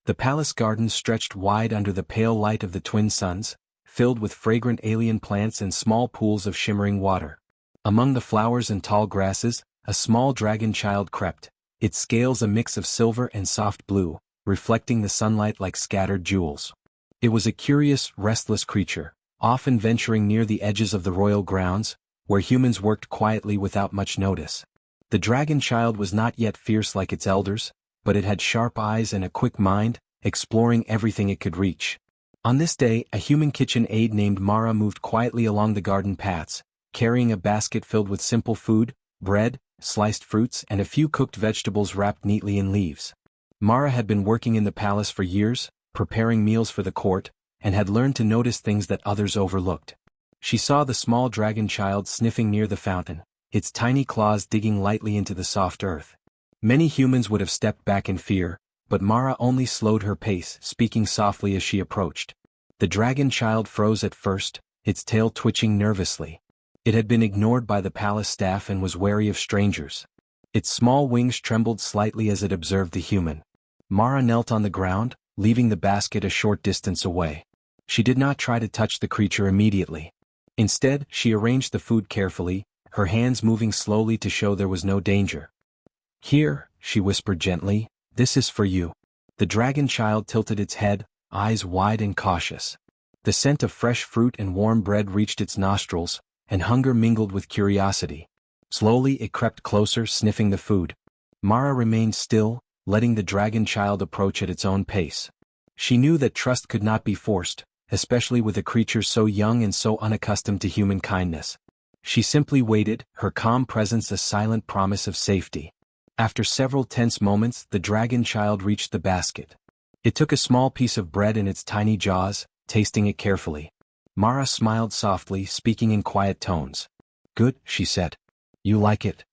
The palace garden stretched wide under the pale light of the twin suns, filled with fragrant alien plants and small pools of shimmering water. Among the flowers and tall grasses, a small dragon child crept, its scales a mix of silver and soft blue, reflecting the sunlight like scattered jewels. It was a curious, restless creature, often venturing near the edges of the royal grounds, where humans worked quietly without much notice. The dragon child was not yet fierce like its elders, but it had sharp eyes and a quick mind, exploring everything it could reach. On this day, a human kitchen aide named Mara moved quietly along the garden paths, carrying a basket filled with simple food, bread, sliced fruits and a few cooked vegetables wrapped neatly in leaves. Mara had been working in the palace for years, preparing meals for the court, and had learned to notice things that others overlooked. She saw the small dragon child sniffing near the fountain, its tiny claws digging lightly into the soft earth. Many humans would have stepped back in fear, but Mara only slowed her pace, speaking softly as she approached. The dragon child froze at first, its tail twitching nervously. It had been ignored by the palace staff and was wary of strangers. Its small wings trembled slightly as it observed the human. Mara knelt on the ground, leaving the basket a short distance away. She did not try to touch the creature immediately. Instead, she arranged the food carefully, her hands moving slowly to show there was no danger. "Here," she whispered gently, "this is for you." The dragon child tilted its head, eyes wide and cautious. The scent of fresh fruit and warm bread reached its nostrils, and hunger mingled with curiosity. Slowly it crept closer, sniffing the food. Mara remained still, letting the dragon child approach at its own pace. She knew that trust could not be forced, especially with a creature so young and so unaccustomed to human kindness. She simply waited, her calm presence a silent promise of safety. After several tense moments, the dragon child reached the basket. It took a small piece of bread in its tiny jaws, tasting it carefully. Mara smiled softly, speaking in quiet tones. "Good," she said. "You like it?"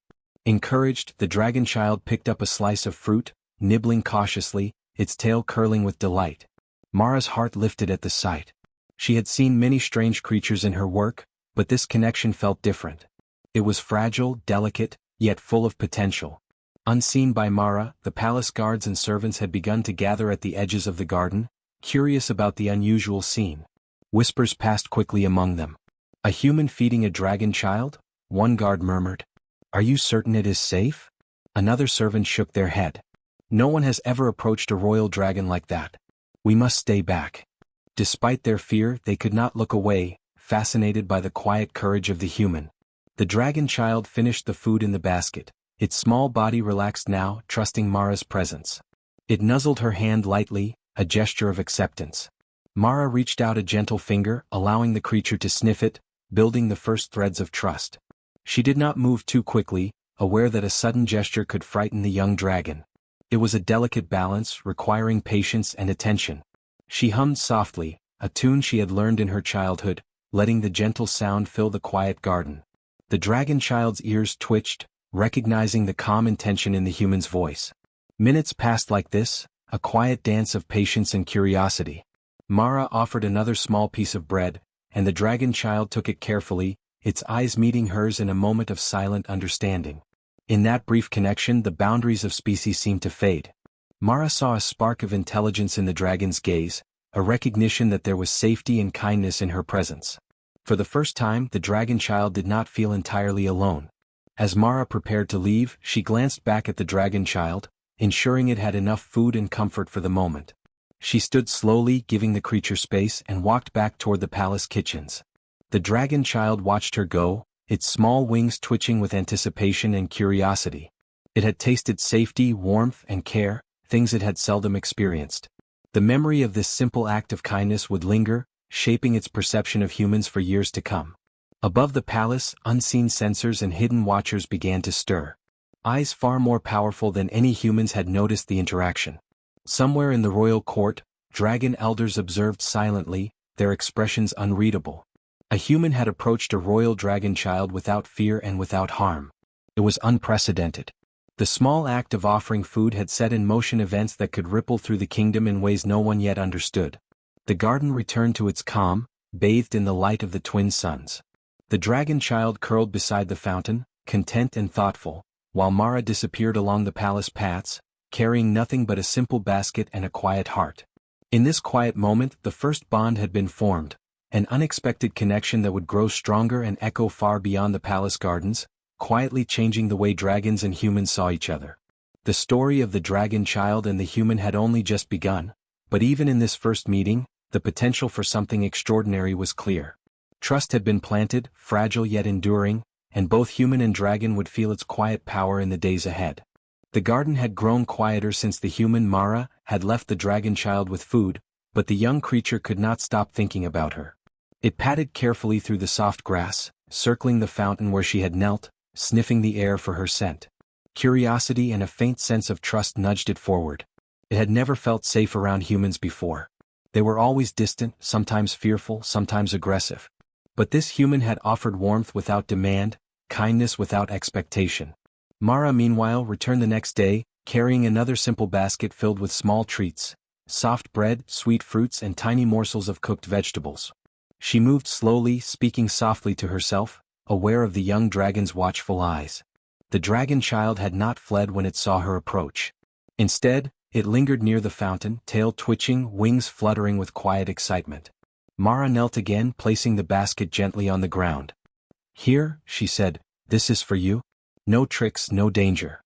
Encouraged, the dragon child picked up a slice of fruit, nibbling cautiously, its tail curling with delight. Mara's heart lifted at the sight. She had seen many strange creatures in her work, but this connection felt different. It was fragile, delicate, yet full of potential. Unseen by Mara, the palace guards and servants had begun to gather at the edges of the garden, curious about the unusual scene. Whispers passed quickly among them. "A human feeding a dragon child?" one guard murmured. "Are you certain it is safe?" Another servant shook their head. "No one has ever approached a royal dragon like that. We must stay back." Despite their fear, they could not look away, fascinated by the quiet courage of the human. The dragon child finished the food in the basket, its small body relaxed now, trusting Mara's presence. It nuzzled her hand lightly, a gesture of acceptance. Mara reached out a gentle finger, allowing the creature to sniff it, building the first threads of trust. She did not move too quickly, aware that a sudden gesture could frighten the young dragon. It was a delicate balance, requiring patience and attention. She hummed softly, a tune she had learned in her childhood, letting the gentle sound fill the quiet garden. The dragon child's ears twitched, recognizing the calm intention in the human's voice. Minutes passed like this, a quiet dance of patience and curiosity. Mara offered another small piece of bread, and the dragon child took it carefully, its eyes meeting hers in a moment of silent understanding. In that brief connection, the boundaries of species seemed to fade. Mara saw a spark of intelligence in the dragon's gaze, a recognition that there was safety and kindness in her presence. For the first time, the dragon child did not feel entirely alone. As Mara prepared to leave, she glanced back at the dragon child, ensuring it had enough food and comfort for the moment. She stood slowly, giving the creature space, and walked back toward the palace kitchens. The dragon child watched her go, its small wings twitching with anticipation and curiosity. It had tasted safety, warmth, and care, things it had seldom experienced. The memory of this simple act of kindness would linger, shaping its perception of humans for years to come. Above the palace, unseen censors and hidden watchers began to stir. Eyes far more powerful than any humans had noticed the interaction. Somewhere in the royal court, dragon elders observed silently, their expressions unreadable. A human had approached a royal dragon child without fear and without harm. It was unprecedented. The small act of offering food had set in motion events that could ripple through the kingdom in ways no one yet understood. The garden returned to its calm, bathed in the light of the twin suns. The dragon child curled beside the fountain, content and thoughtful, while Mara disappeared along the palace paths, carrying nothing but a simple basket and a quiet heart. In this quiet moment, the first bond had been formed, an unexpected connection that would grow stronger and echo far beyond the palace gardens, quietly changing the way dragons and humans saw each other. The story of the dragon child and the human had only just begun, but even in this first meeting, the potential for something extraordinary was clear. Trust had been planted, fragile yet enduring, and both human and dragon would feel its quiet power in the days ahead. The garden had grown quieter since the human Mara had left the dragon child with food, but the young creature could not stop thinking about her. It padded carefully through the soft grass, circling the fountain where she had knelt, sniffing the air for her scent. Curiosity and a faint sense of trust nudged it forward. It had never felt safe around humans before. They were always distant, sometimes fearful, sometimes aggressive. But this human had offered warmth without demand, kindness without expectation. Mara meanwhile returned the next day, carrying another simple basket filled with small treats, soft bread, sweet fruits and tiny morsels of cooked vegetables. She moved slowly, speaking softly to herself, aware of the young dragon's watchful eyes. The dragon child had not fled when it saw her approach. Instead, it lingered near the fountain, tail twitching, wings fluttering with quiet excitement. Mara knelt again, placing the basket gently on the ground. "Here," she said, "this is for you. No tricks, no danger."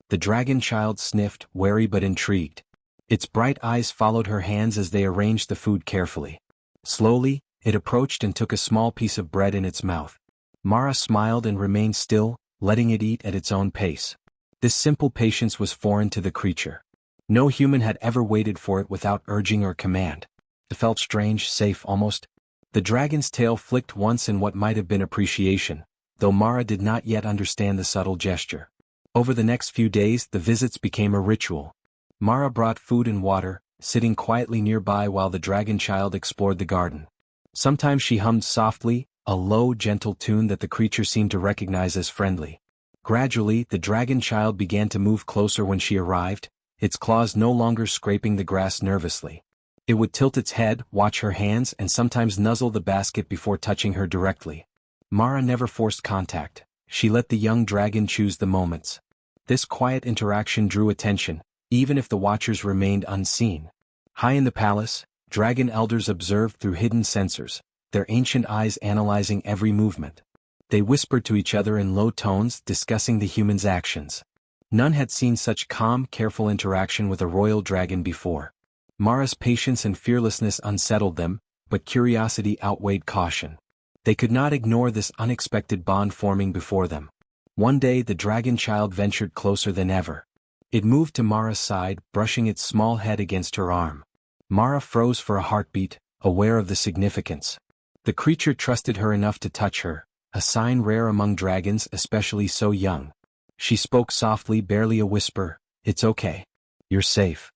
The dragon child sniffed, wary but intrigued. Its bright eyes followed her hands as they arranged the food carefully. Slowly, it approached and took a small piece of bread in its mouth. Mara smiled and remained still, letting it eat at its own pace. This simple patience was foreign to the creature. No human had ever waited for it without urging or command. It felt strange, safe almost. The dragon's tail flicked once in what might have been appreciation, though Mara did not yet understand the subtle gesture. Over the next few days, the visits became a ritual. Mara brought food and water, sitting quietly nearby while the dragon child explored the garden. Sometimes she hummed softly, a low, gentle tune that the creature seemed to recognize as friendly. Gradually, the dragon child began to move closer when she arrived, its claws no longer scraping the grass nervously. It would tilt its head, watch her hands, and sometimes nuzzle the basket before touching her directly. Mara never forced contact. She let the young dragon choose the moments. This quiet interaction drew attention, even if the watchers remained unseen. High in the palace, dragon elders observed through hidden sensors, their ancient eyes analyzing every movement. They whispered to each other in low tones, discussing the human's actions. None had seen such calm, careful interaction with a royal dragon before. Mara's patience and fearlessness unsettled them, but curiosity outweighed caution. They could not ignore this unexpected bond forming before them. One day the dragon child ventured closer than ever. It moved to Mara's side, brushing its small head against her arm. Mara froze for a heartbeat, aware of the significance. The creature trusted her enough to touch her, a sign rare among dragons, especially so young. She spoke softly, barely a whisper, "It's okay. You're safe."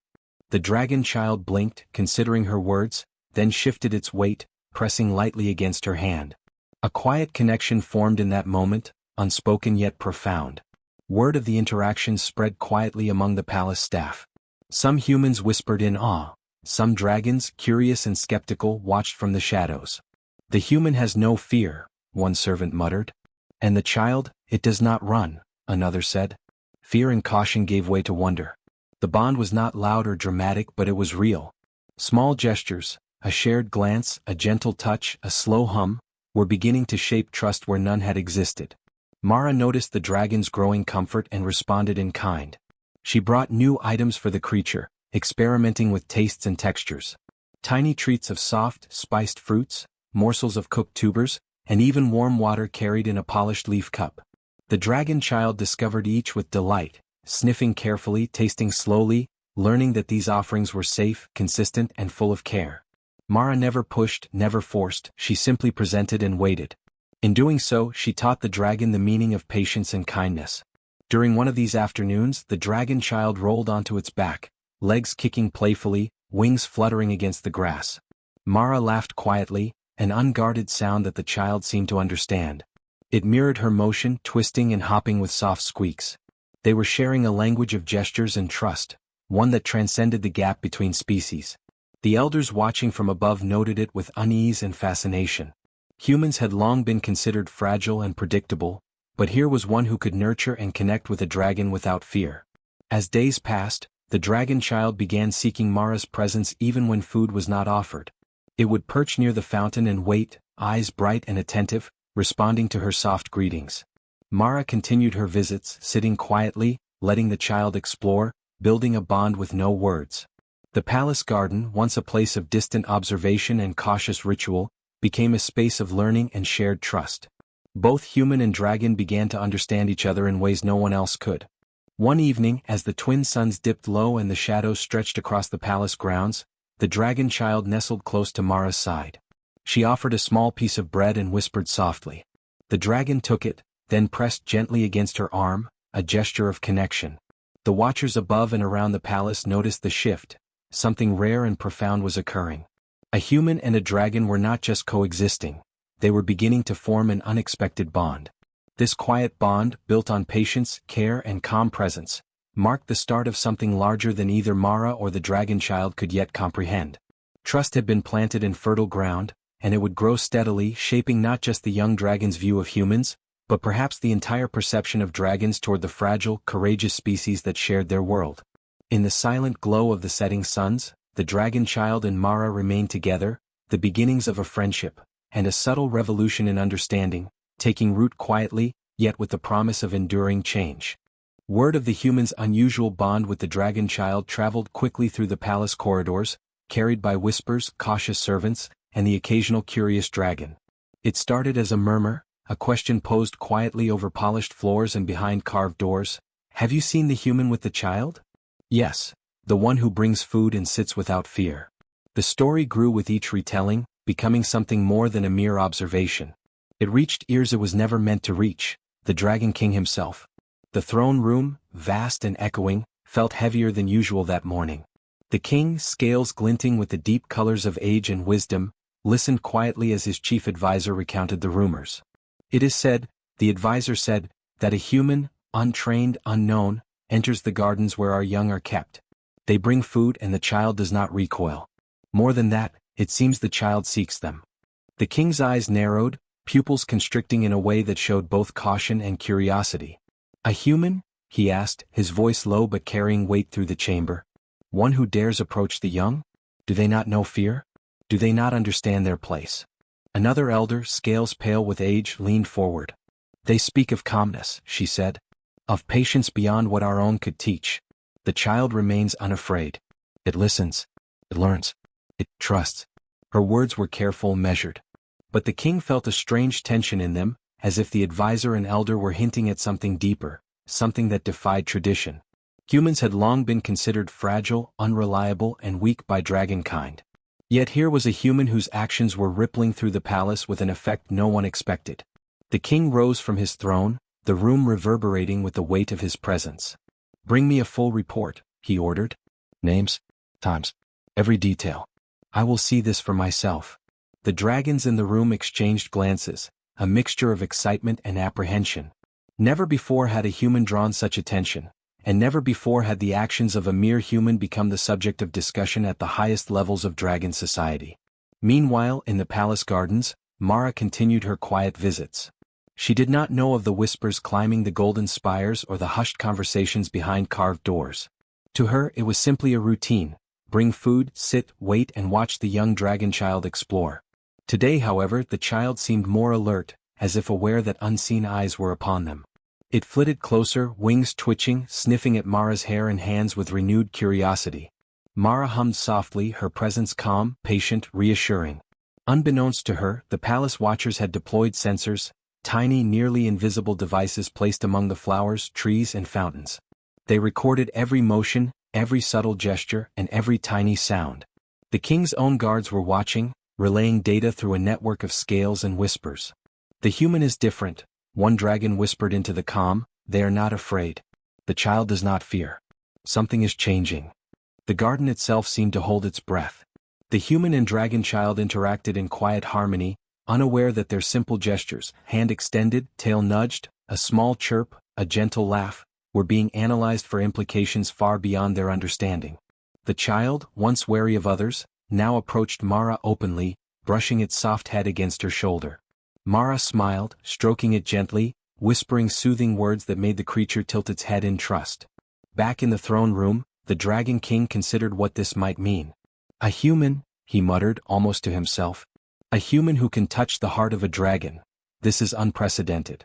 The dragon child blinked, considering her words, then shifted its weight, pressing lightly against her hand. A quiet connection formed in that moment, unspoken yet profound. Word of the interaction spread quietly among the palace staff. Some humans whispered in awe. Some dragons, curious and skeptical, watched from the shadows. "The human has no fear," one servant muttered. "And the child, it does not run," another said. Fear and caution gave way to wonder. The bond was not loud or dramatic, but it was real. Small gestures, a shared glance, a gentle touch, a slow hum, were beginning to shape trust where none had existed. Mara noticed the dragon's growing comfort and responded in kind. She brought new items for the creature, experimenting with tastes and textures. Tiny treats of soft, spiced fruits, morsels of cooked tubers, and even warm water carried in a polished leaf cup. The dragon child discovered each with delight, sniffing carefully, tasting slowly, learning that these offerings were safe, consistent, and full of care. Mara never pushed, never forced, she simply presented and waited. In doing so, she taught the dragon the meaning of patience and kindness. During one of these afternoons, the dragon child rolled onto its back, legs kicking playfully, wings fluttering against the grass. Mara laughed quietly, an unguarded sound that the child seemed to understand. It mirrored her motion, twisting and hopping with soft squeaks. They were sharing a language of gestures and trust, one that transcended the gap between species. The elders watching from above noted it with unease and fascination. Humans had long been considered fragile and predictable, but here was one who could nurture and connect with a dragon without fear. As days passed, the dragon child began seeking Mara's presence even when food was not offered. It would perch near the fountain and wait, eyes bright and attentive, responding to her soft greetings. Mara continued her visits, sitting quietly, letting the child explore, building a bond with no words. The palace garden, once a place of distant observation and cautious ritual, became a space of learning and shared trust. Both human and dragon began to understand each other in ways no one else could. One evening, as the twin suns dipped low and the shadows stretched across the palace grounds, the dragon child nestled close to Mara's side. She offered a small piece of bread and whispered softly. The dragon took it, then pressed gently against her arm, a gesture of connection. The watchers above and around the palace noticed the shift. Something rare and profound was occurring. A human and a dragon were not just coexisting, they were beginning to form an unexpected bond. This quiet bond, built on patience, care and calm presence, marked the start of something larger than either Mara or the dragon child could yet comprehend. Trust had been planted in fertile ground, and it would grow steadily, shaping not just the young dragon's view of humans, but perhaps the entire perception of dragons toward the fragile, courageous species that shared their world. In the silent glow of the setting suns, the dragon child and Mara remained together, the beginnings of a friendship, and a subtle revolution in understanding, taking root quietly, yet with the promise of enduring change. Word of the human's unusual bond with the dragon child traveled quickly through the palace corridors, carried by whispers, cautious servants, and the occasional curious dragon. It started as a murmur, a question posed quietly over polished floors and behind carved doors. "Have you seen the human with the child?" "Yes, the one who brings food and sits without fear." The story grew with each retelling, becoming something more than a mere observation. It reached ears it was never meant to reach, the Dragon King himself. The throne room, vast and echoing, felt heavier than usual that morning. The king, scales glinting with the deep colors of age and wisdom, listened quietly as his chief advisor recounted the rumors. "It is said," the advisor said, "that a human, untrained, unknown, enters the gardens where our young are kept. They bring food and the child does not recoil. More than that, it seems the child seeks them." The king's eyes narrowed, pupils constricting in a way that showed both caution and curiosity. "A human?" he asked, his voice low but carrying weight through the chamber. "One who dares approach the young? Do they not know fear? Do they not understand their place?" Another elder, scales pale with age, leaned forward. "They speak of calmness," she said. "Of patience beyond what our own could teach. The child remains unafraid. It listens. It learns. It trusts." Her words were careful, measured. But the king felt a strange tension in them, as if the advisor and elder were hinting at something deeper, something that defied tradition. Humans had long been considered fragile, unreliable, and weak by dragonkind. Yet here was a human whose actions were rippling through the palace with an effect no one expected. The king rose from his throne, the room reverberating with the weight of his presence. "Bring me a full report," he ordered. "Names, times, every detail. I will see this for myself." The dragons in the room exchanged glances, a mixture of excitement and apprehension. Never before had a human drawn such attention, and never before had the actions of a mere human become the subject of discussion at the highest levels of dragon society. Meanwhile, in the palace gardens, Mara continued her quiet visits. She did not know of the whispers climbing the golden spires or the hushed conversations behind carved doors. To her, it was simply a routine: bring food, sit, wait, and watch the young dragon child explore. Today, however, the child seemed more alert, as if aware that unseen eyes were upon them. It flitted closer, wings twitching, sniffing at Mara's hair and hands with renewed curiosity. Mara hummed softly, her presence calm, patient, reassuring. Unbeknownst to her, the palace watchers had deployed sensors, tiny, nearly invisible devices placed among the flowers, trees, and fountains. They recorded every motion, every subtle gesture, and every tiny sound. The king's own guards were watching, relaying data through a network of scales and whispers. "The human is different," one dragon whispered into the calm. "They are not afraid. The child does not fear. Something is changing." The garden itself seemed to hold its breath. The human and dragon child interacted in quiet harmony, unaware that their simple gestures, hand extended, tail nudged, a small chirp, a gentle laugh, were being analyzed for implications far beyond their understanding. The child, once wary of others, now approached Mara openly, brushing its soft head against her shoulder. Mara smiled, stroking it gently, whispering soothing words that made the creature tilt its head in trust. Back in the throne room, The Dragon King considered what this might mean. A human, he muttered almost to himself. A human who can touch the heart of a dragon. This is unprecedented.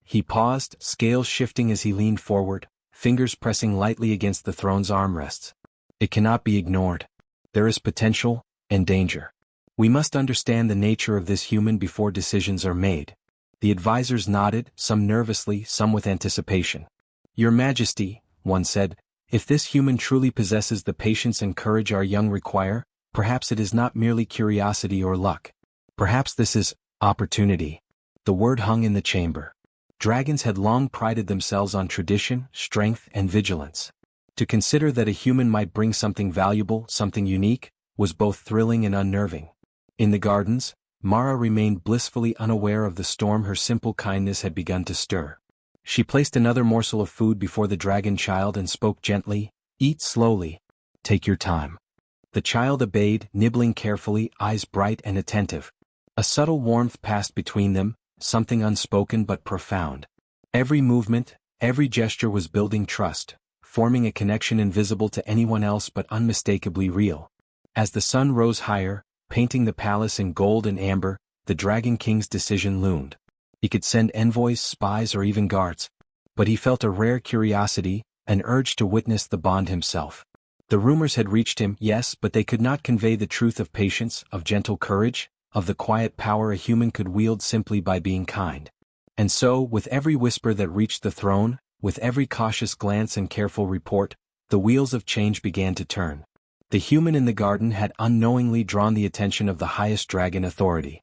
He paused, scales shifting as he leaned forward, fingers pressing lightly against the throne's armrests. It cannot be ignored. There is potential, and danger. We must understand the nature of this human before decisions are made. The advisors nodded, some nervously, some with anticipation. Your Majesty, one said, if this human truly possesses the patience and courage our young require, perhaps it is not merely curiosity or luck. Perhaps this is opportunity. The word hung in the chamber. Dragons had long prided themselves on tradition, strength, and vigilance. To consider that a human might bring something valuable, something unique, was both thrilling and unnerving. In the gardens, Mara remained blissfully unaware of the storm her simple kindness had begun to stir. She placed another morsel of food before the dragon child and spoke gently, "Eat slowly. Take your time." The child obeyed, nibbling carefully, eyes bright and attentive. A subtle warmth passed between them, something unspoken but profound. Every movement, every gesture was building trust, forming a connection invisible to anyone else but unmistakably real. As the sun rose higher, painting the palace in gold and amber, the Dragon King's decision loomed. He could send envoys, spies, or even guards. But he felt a rare curiosity, an urge to witness the bond himself. The rumors had reached him, yes, but they could not convey the truth of patience, of gentle courage, of the quiet power a human could wield simply by being kind. And so, with every whisper that reached the throne, with every cautious glance and careful report, the wheels of change began to turn. The human in the garden had unknowingly drawn the attention of the highest dragon authority.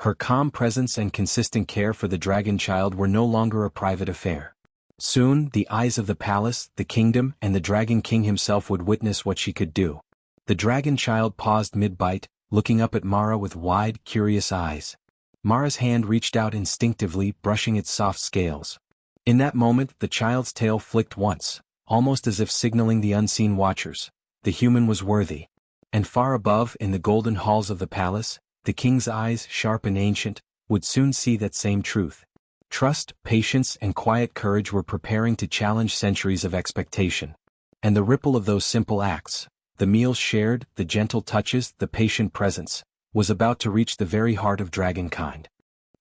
Her calm presence and consistent care for the dragon child were no longer a private affair. Soon, the eyes of the palace, the kingdom, and the Dragon King himself would witness what she could do. The dragon child paused mid-bite, looking up at Mara with wide, curious eyes. Mara's hand reached out instinctively, brushing its soft scales. In that moment, the child's tail flicked once, almost as if signaling the unseen watchers. The human was worthy. And far above, in the golden halls of the palace, the king's eyes, sharp and ancient, would soon see that same truth. Trust, patience, and quiet courage were preparing to challenge centuries of expectation. And the ripple of those simple acts, the meals shared, the gentle touches, the patient presence, was about to reach the very heart of dragonkind.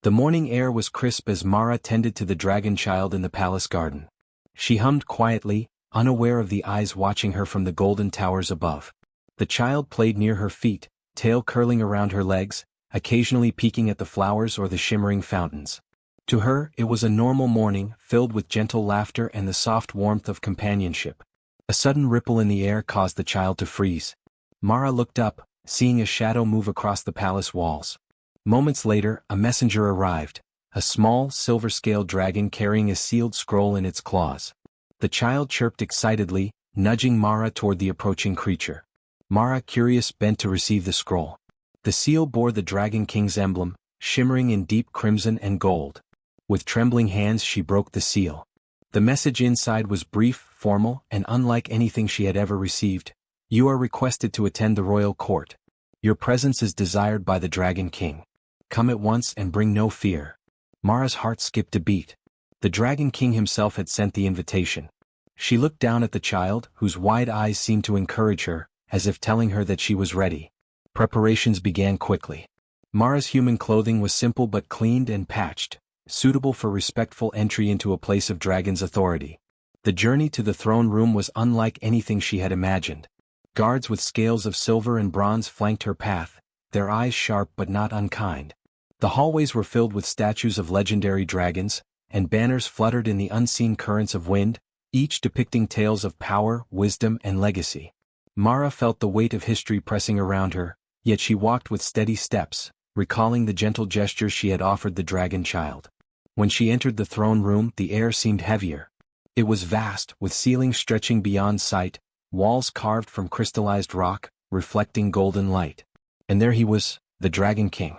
The morning air was crisp as Mara tended to the dragon child in the palace garden. She hummed quietly, unaware of the eyes watching her from the golden towers above. The child played near her feet, tail curling around her legs, occasionally peeking at the flowers or the shimmering fountains. To her, it was a normal morning, filled with gentle laughter and the soft warmth of companionship. A sudden ripple in the air caused the child to freeze. Mara looked up, seeing a shadow move across the palace walls. Moments later, a messenger arrived, a small, silver-scaled dragon carrying a sealed scroll in its claws. The child chirped excitedly, nudging Mara toward the approaching creature. Mara, curious, bent to receive the scroll. The seal bore the Dragon King's emblem, shimmering in deep crimson and gold. With trembling hands she broke the seal. The message inside was brief, formal, and unlike anything she had ever received. You are requested to attend the royal court. Your presence is desired by the Dragon King. Come at once and bring no fear. Mara's heart skipped a beat. The Dragon King himself had sent the invitation. She looked down at the child, whose wide eyes seemed to encourage her, as if telling her that she was ready. Preparations began quickly. Mara's human clothing was simple but cleaned and patched, suitable for respectful entry into a place of dragon's authority. The journey to the throne room was unlike anything she had imagined. Guards with scales of silver and bronze flanked her path, their eyes sharp but not unkind. The hallways were filled with statues of legendary dragons, and banners fluttered in the unseen currents of wind, each depicting tales of power, wisdom, and legacy. Mara felt the weight of history pressing around her, yet she walked with steady steps, recalling the gentle gestures she had offered the dragon child. When she entered the throne room, the air seemed heavier. It was vast, with ceilings stretching beyond sight, walls carved from crystallized rock, reflecting golden light. And there he was, the Dragon King.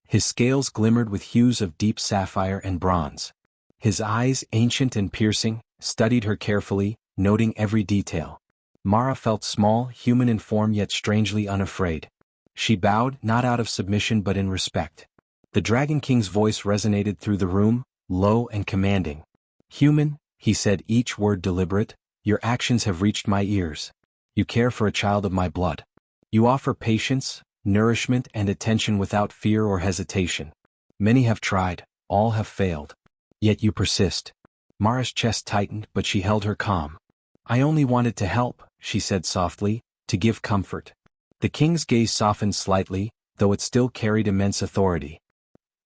His scales glimmered with hues of deep sapphire and bronze. His eyes, ancient and piercing, studied her carefully, noting every detail. Mara felt small, human in form yet strangely unafraid. She bowed, not out of submission but in respect. The Dragon King's voice resonated through the room, low and commanding. Human, he said, each word deliberate, your actions have reached my ears. You care for a child of my blood. You offer patience, nourishment and attention without fear or hesitation. Many have tried, all have failed. Yet you persist. Mara's chest tightened, but she held her calm. I only wanted to help, she said softly, to give comfort. The king's gaze softened slightly, though it still carried immense authority.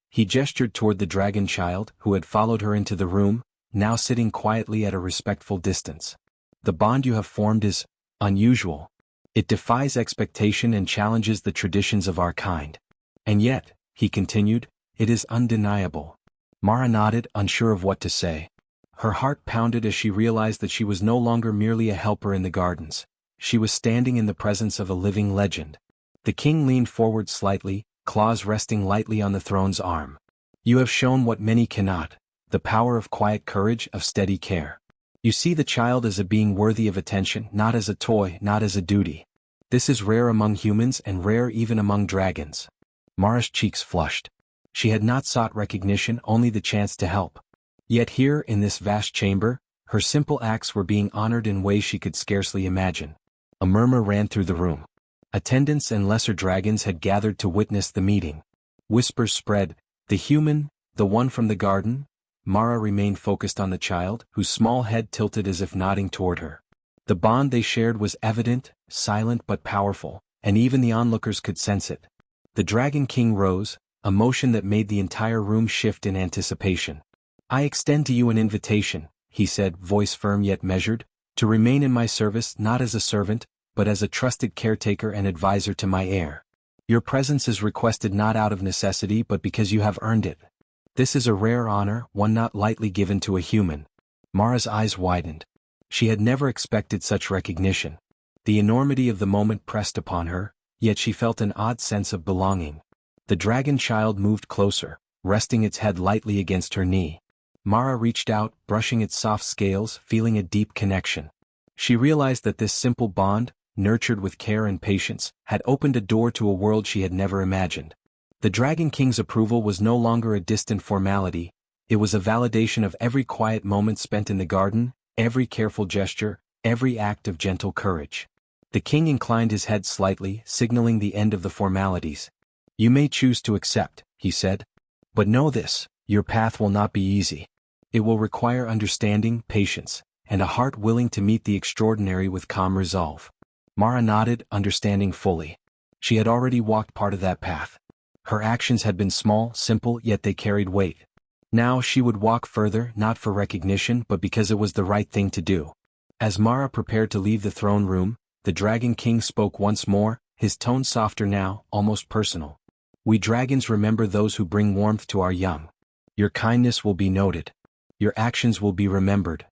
He gestured toward the dragon child, who had followed her into the room, now sitting quietly at a respectful distance. The bond you have formed is unusual. It defies expectation and challenges the traditions of our kind. And yet, he continued, it is undeniable. Mara nodded, unsure of what to say. Her heart pounded as she realized that she was no longer merely a helper in the gardens. She was standing in the presence of a living legend. The king leaned forward slightly, claws resting lightly on the throne's arm. You have shown what many cannot, the power of quiet courage, of steady care. You see the child as a being worthy of attention, not as a toy, not as a duty. This is rare among humans and rare even among dragons. Mara's cheeks flushed. She had not sought recognition, only the chance to help. Yet here, in this vast chamber, her simple acts were being honored in ways she could scarcely imagine. A murmur ran through the room. Attendants and lesser dragons had gathered to witness the meeting. Whispers spread, the human, the one from the garden. Mara remained focused on the child, whose small head tilted as if nodding toward her. The bond they shared was evident, silent but powerful, and even the onlookers could sense it. The Dragon King rose, a motion that made the entire room shift in anticipation. I extend to you an invitation, he said, voice firm yet measured, to remain in my service not as a servant, but as a trusted caretaker and advisor to my heir. Your presence is requested not out of necessity but because you have earned it. This is a rare honor, one not lightly given to a human. Mara's eyes widened. She had never expected such recognition. The enormity of the moment pressed upon her, yet she felt an odd sense of belonging. The dragon child moved closer, resting its head lightly against her knee. Mara reached out, brushing its soft scales, feeling a deep connection. She realized that this simple bond, nurtured with care and patience, had opened a door to a world she had never imagined. The Dragon King's approval was no longer a distant formality, it was a validation of every quiet moment spent in the garden, every careful gesture, every act of gentle courage. The king inclined his head slightly, signaling the end of the formalities. You may choose to accept, he said. But know this, your path will not be easy. It will require understanding, patience, and a heart willing to meet the extraordinary with calm resolve. Mara nodded, understanding fully. She had already walked part of that path. Her actions had been small, simple, yet they carried weight. Now she would walk further, not for recognition but because it was the right thing to do. As Mara prepared to leave the throne room, the Dragon King spoke once more, his tone softer now, almost personal. We dragons remember those who bring warmth to our young. Your kindness will be noted. Your actions will be remembered.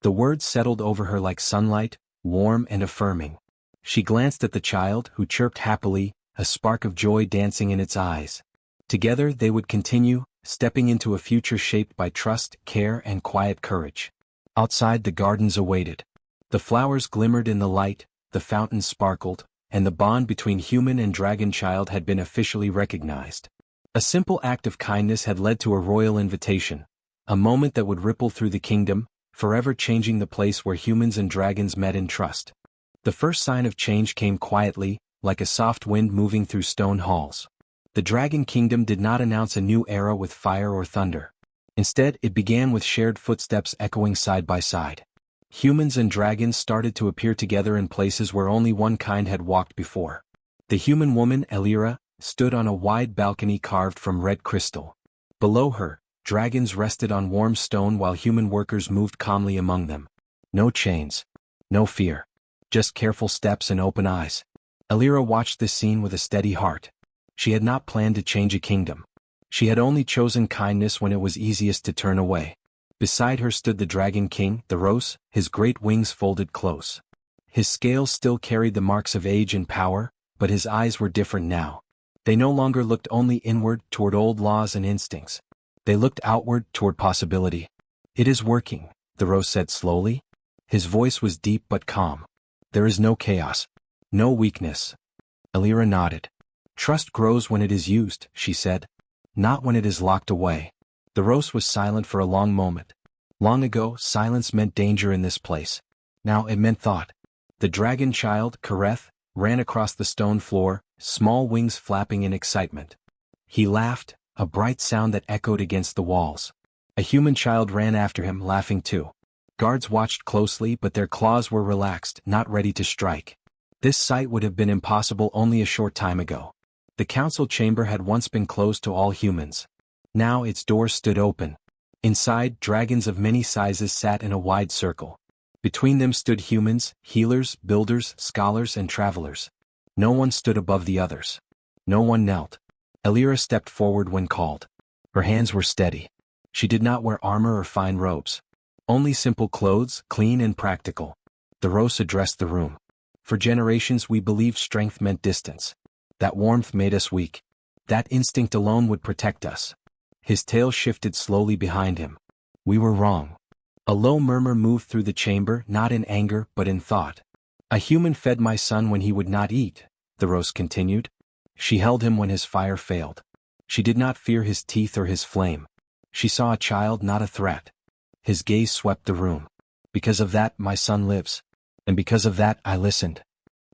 The words settled over her like sunlight, warm and affirming. She glanced at the child, who chirped happily, a spark of joy dancing in its eyes. Together they would continue, stepping into a future shaped by trust, care and quiet courage. Outside the gardens awaited. The flowers glimmered in the light, the fountains sparkled, and the bond between human and dragon child had been officially recognized. A simple act of kindness had led to a royal invitation, a moment that would ripple through the kingdom, forever changing the place where humans and dragons met in trust. The first sign of change came quietly, like a soft wind moving through stone halls. The Dragon Kingdom did not announce a new era with fire or thunder. Instead, it began with shared footsteps echoing side by side. Humans and dragons started to appear together in places where only one kind had walked before. The human woman, Elira, stood on a wide balcony carved from red crystal. Below her, dragons rested on warm stone while human workers moved calmly among them. No chains. No fear. Just careful steps and open eyes. Elira watched this scene with a steady heart. She had not planned to change a kingdom. She had only chosen kindness when it was easiest to turn away. Beside her stood the Dragon King, the Rose, his great wings folded close. His scales still carried the marks of age and power, but his eyes were different now. They no longer looked only inward, toward old laws and instincts. They looked outward, toward possibility. It is working, the Rose said slowly. His voice was deep but calm. There is no chaos. No weakness. Elira nodded. Trust grows when it is used, she said. Not when it is locked away. The Rose was silent for a long moment. Long ago, silence meant danger in this place. Now it meant thought. The dragon child, Kareth, ran across the stone floor, small wings flapping in excitement. He laughed, a bright sound that echoed against the walls. A human child ran after him, laughing too. Guards watched closely, but their claws were relaxed, not ready to strike. This sight would have been impossible only a short time ago. The council chamber had once been closed to all humans. Now its doors stood open. Inside, dragons of many sizes sat in a wide circle. Between them stood humans, healers, builders, scholars, and travelers. No one stood above the others. No one knelt. Elira stepped forward when called. Her hands were steady. She did not wear armor or fine robes. Only simple clothes, clean and practical. The Rose addressed the room. For generations we believed strength meant distance. That warmth made us weak. That instinct alone would protect us. His tail shifted slowly behind him. We were wrong. A low murmur moved through the chamber, not in anger, but in thought. A human fed my son when he would not eat, the Rose continued. She held him when his fire failed. She did not fear his teeth or his flame. She saw a child, not a threat. His gaze swept the room. Because of that, my son lives. And because of that, I listened.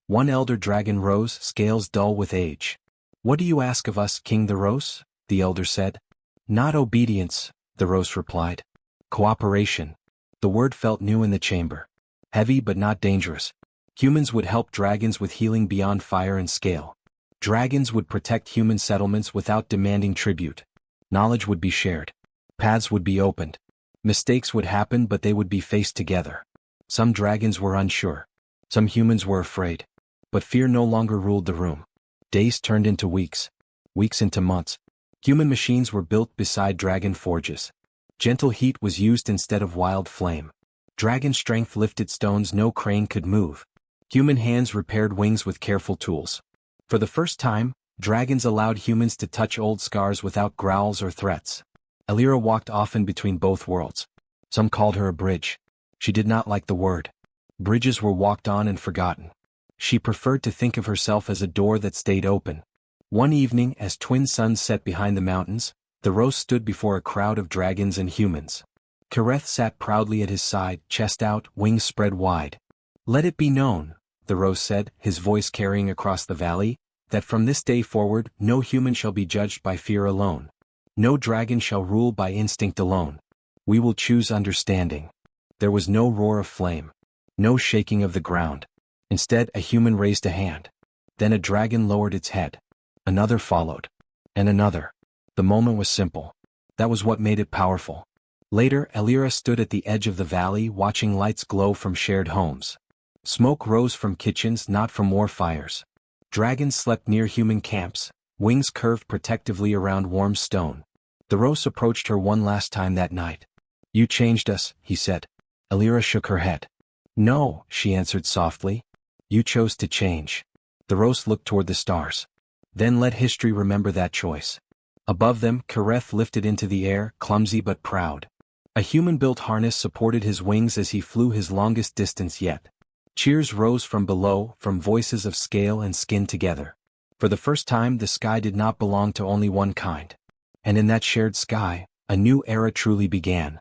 One elder dragon rose, scales dull with age. What do you ask of us, King the Rose? The elder said. Not obedience, the Rose replied. Cooperation. The word felt new in the chamber. Heavy but not dangerous. Humans would help dragons with healing beyond fire and scale. Dragons would protect human settlements without demanding tribute. Knowledge would be shared. Paths would be opened. Mistakes would happen, but they would be faced together. Some dragons were unsure. Some humans were afraid. But fear no longer ruled the room. Days turned into weeks. Weeks into months. Human machines were built beside dragon forges. Gentle heat was used instead of wild flame. Dragon strength lifted stones no crane could move. Human hands repaired wings with careful tools. For the first time, dragons allowed humans to touch old scars without growls or threats. Elira walked often between both worlds. Some called her a bridge. She did not like the word. Bridges were walked on and forgotten. She preferred to think of herself as a door that stayed open. One evening, as twin suns set behind the mountains, the Rose stood before a crowd of dragons and humans. Kareth sat proudly at his side, chest out, wings spread wide. Let it be known, the Rose said, his voice carrying across the valley, that from this day forward, no human shall be judged by fear alone. No dragon shall rule by instinct alone. We will choose understanding. There was no roar of flame. No shaking of the ground. Instead, a human raised a hand. Then a dragon lowered its head. Another followed. And another. The moment was simple. That was what made it powerful. Later, Elira stood at the edge of the valley watching lights glow from shared homes. Smoke rose from kitchens, not from war fires. Dragons slept near human camps, wings curved protectively around warm stone. The Rose approached her one last time that night. You changed us, he said. Elira shook her head. No, she answered softly. You chose to change. The Rose looked toward the stars. Then let history remember that choice. Above them, Kareth lifted into the air, clumsy but proud. A human-built harness supported his wings as he flew his longest distance yet. Cheers rose from below, from voices of scale and skin together. For the first time, the sky did not belong to only one kind. And in that shared sky, a new era truly began.